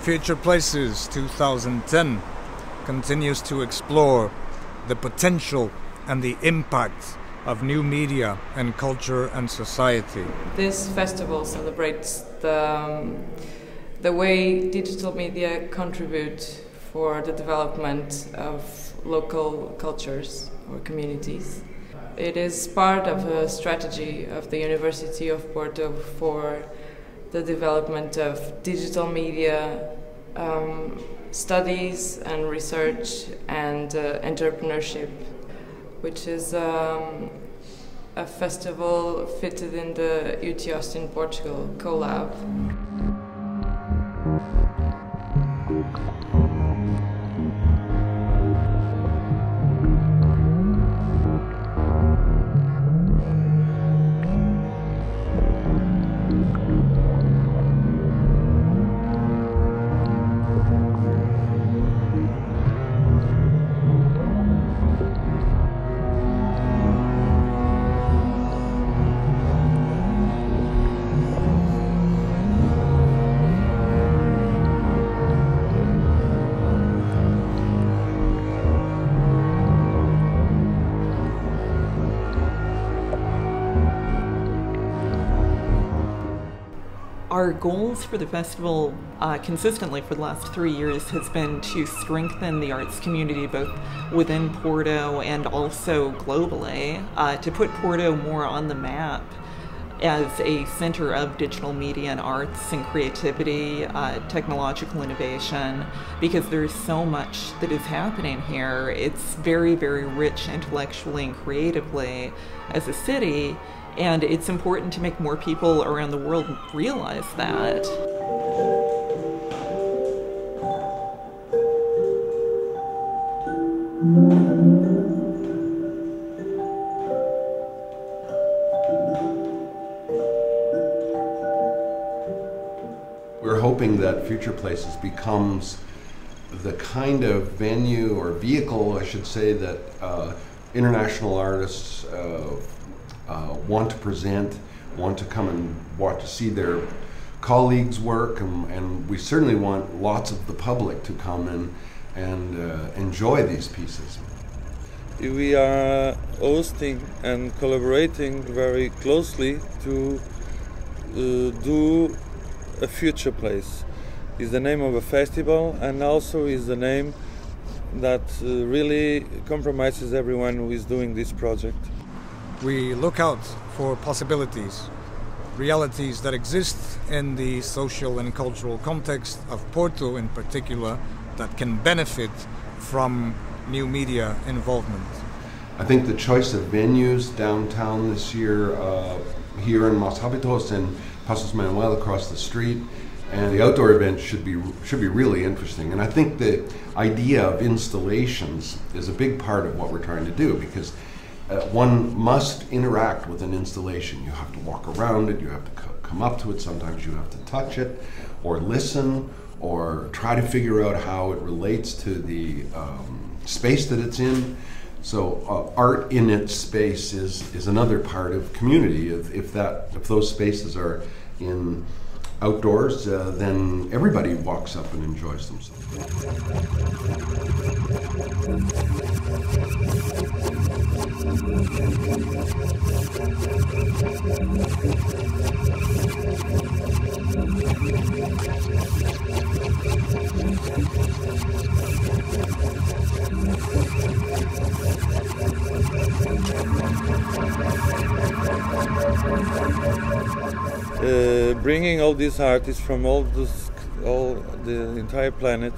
Future Places 2010 continues to explore the potential and the impact of new media and culture and society. This festival celebrates the way digital media contribute for the development of local cultures or communities. It is part of a strategy of the University of Porto for the development of digital media studies and research and entrepreneurship, which is a festival fitted in the UT Austin Portugal CoLab. Our goals for the festival consistently for the last 3 years has been to strengthen the arts community both within Porto and also globally, to put Porto more on the map as a center of digital media and arts and creativity, technological innovation, because there's so much that is happening here. It's very, very rich intellectually and creatively as a city, and it's important to make more people around the world realize that. We're hoping that Future Places becomes the kind of venue or vehicle, I should say, that international artists want to present, want to come and want to see their colleagues' work, and we certainly want lots of the public to come and enjoy these pieces. We are hosting and collaborating very closely to do a Future Place. Is the name of a festival, and also is the name that really compromises everyone who is doing this project. We look out for possibilities, realities that exist in the social and cultural context of Porto in particular that can benefit from new media involvement. I think the choice of venues downtown this year, here in Mas Habitos and Passos Manuel across the street, and the outdoor event should be really interesting. And I think the idea of installations is a big part of what we're trying to do, because one must interact with an installation. You have to walk around it, you have to come up to it, sometimes you have to touch it, or listen, or try to figure out how it relates to the space that it's in. So art in its space is another part of community. If those spaces are in outdoors, then everybody walks up and enjoys themselves. Bringing all these artists from all the entire planet,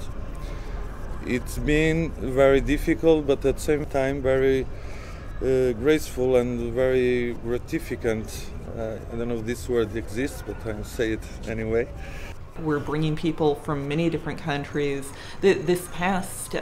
it's been very difficult, but at the same time very graceful and very gratificant. I don't know if this word exists, but I'll say it anyway. We're bringing people from many different countries. This past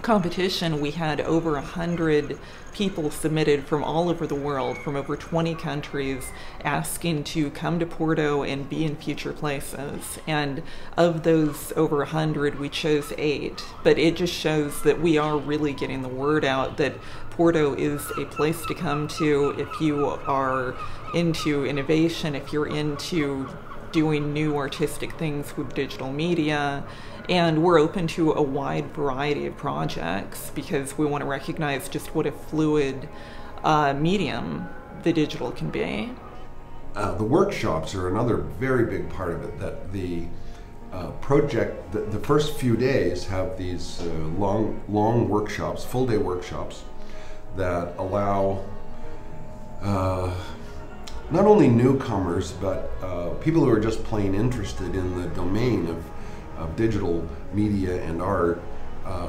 competition, we had over 100 people submitted from all over the world, from over 20 countries, asking to come to Porto and be in future places. And of those over 100, we chose 8. But it just shows that we are really getting the word out that Porto is a place to come to if you are into innovation, if you're into doing new artistic things with digital media. And we're open to a wide variety of projects because we want to recognize just what a fluid medium the digital can be. The workshops are another very big part of it. That the project, the first few days have these long workshops, full day workshops that allow not only newcomers but people who are just plain interested in the domain of digital media and art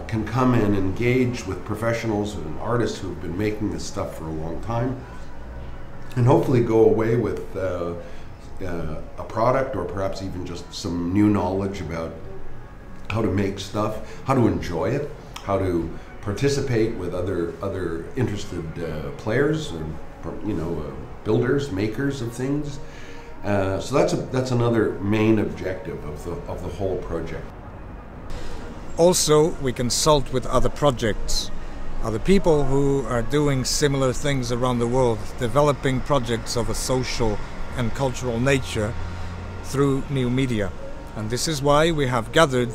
can come and engage with professionals and artists who have been making this stuff for a long time, and hopefully go away with a product, or perhaps even just some new knowledge about how to make stuff, how to enjoy it, how to participate with other interested players, or builders, makers of things. So that's another main objective of the whole project. Also, we consult with other projects, other people who are doing similar things around the world, developing projects of a social and cultural nature through new media. And this is why we have gathered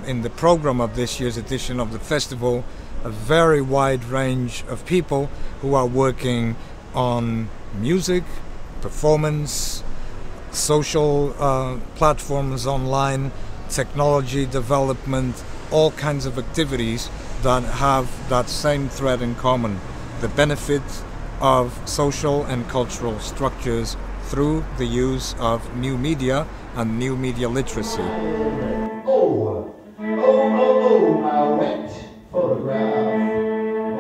in the program of this year's edition of the festival a very wide range of people who are working on music, performance, social platforms online, technology development, all kinds of activities that have that same thread in common: the benefit of social and cultural structures through the use of new media and new media literacy. Oh, my wet photograph.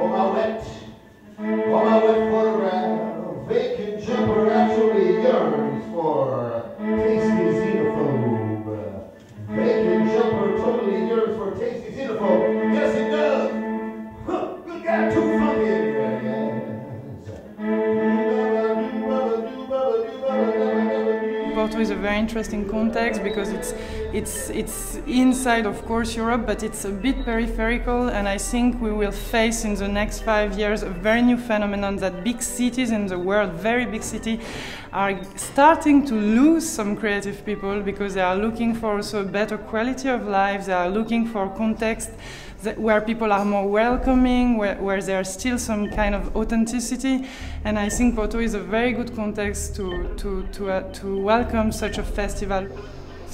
Oh, my wet photograph. Vacant jumper actually yearns for tasty xenophobe. Vacant jumper totally yearns for tasty xenophobe. Yes, it does. Huh, you got too funky. Porto is a very interesting context because it's inside, of course, Europe, but it's a bit peripheral, and I think we will face in the next 5 years a very new phenomenon that big cities in the world, very big cities, are starting to lose some creative people because they are looking for also a better quality of life, they are looking for context where people are more welcoming, where there's still some kind of authenticity, and I think Porto is a very good context to welcome such a festival.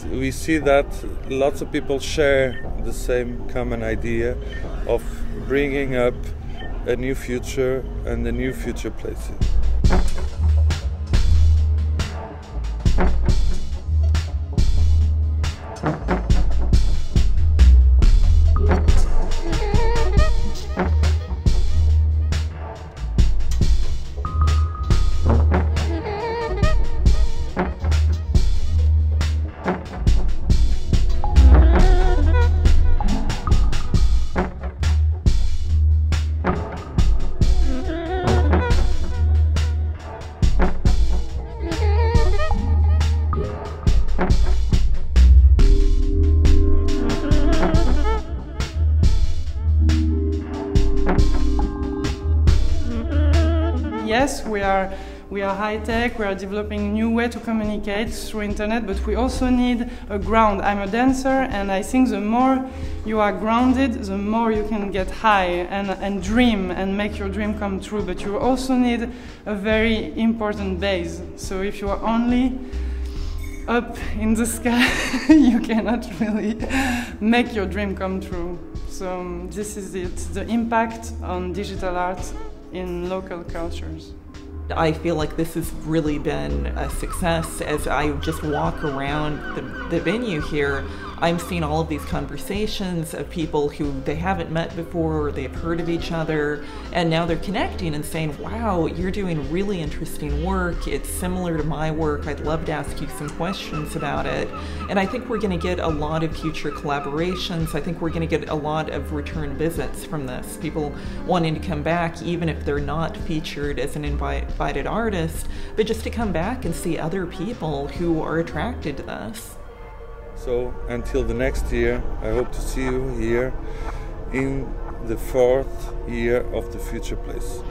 We see that lots of people share the same common idea of bringing up a new future and a new future places. Yes, we are high tech, we are developing new way to communicate through internet, but we also need a ground. I'm a dancer, and I think the more you are grounded, the more you can get high and dream and make your dream come true, but you also need a very important base. So if you are only up in the sky, you cannot really make your dream come true. So this is it, the impact on digital art in local cultures. I feel like this has really been a success. As I just walk around the venue here, I'm seeing all of these conversations of people who they haven't met before or they've heard of each other, and now they're connecting and saying, wow, you're doing really interesting work. It's similar to my work. I'd love to ask you some questions about it. And I think we're going to get a lot of future collaborations. I think we're going to get a lot of return visits from this. People wanting to come back, even if they're not featured as an invited artist, but just to come back and see other people who are attracted to this. So until the next year, I hope to see you here in the 4th year of the Future Place.